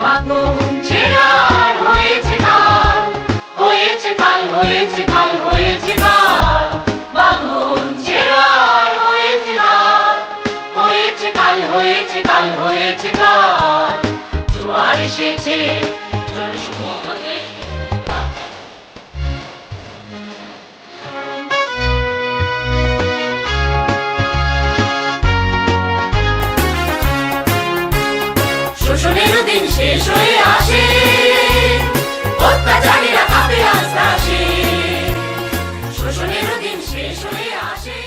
আগুন ছেড়ার হয়েছে কাল, হয়েছে কাল, হয়েছে কাল, হয়েছে কাল। আগুন ছেড়ার হয়েছে কাল, হয়েছে কাল, হয়েছে কাল, হয়েছে কাল। জোয়ার এসেছে জনসমুদ্রে। শোষণের দিন শেষ হয়ে আসে, অত্যাচারীরা কাঁপে আস্তে আসে। শোষণের দিন শেষ হয়ে আসে।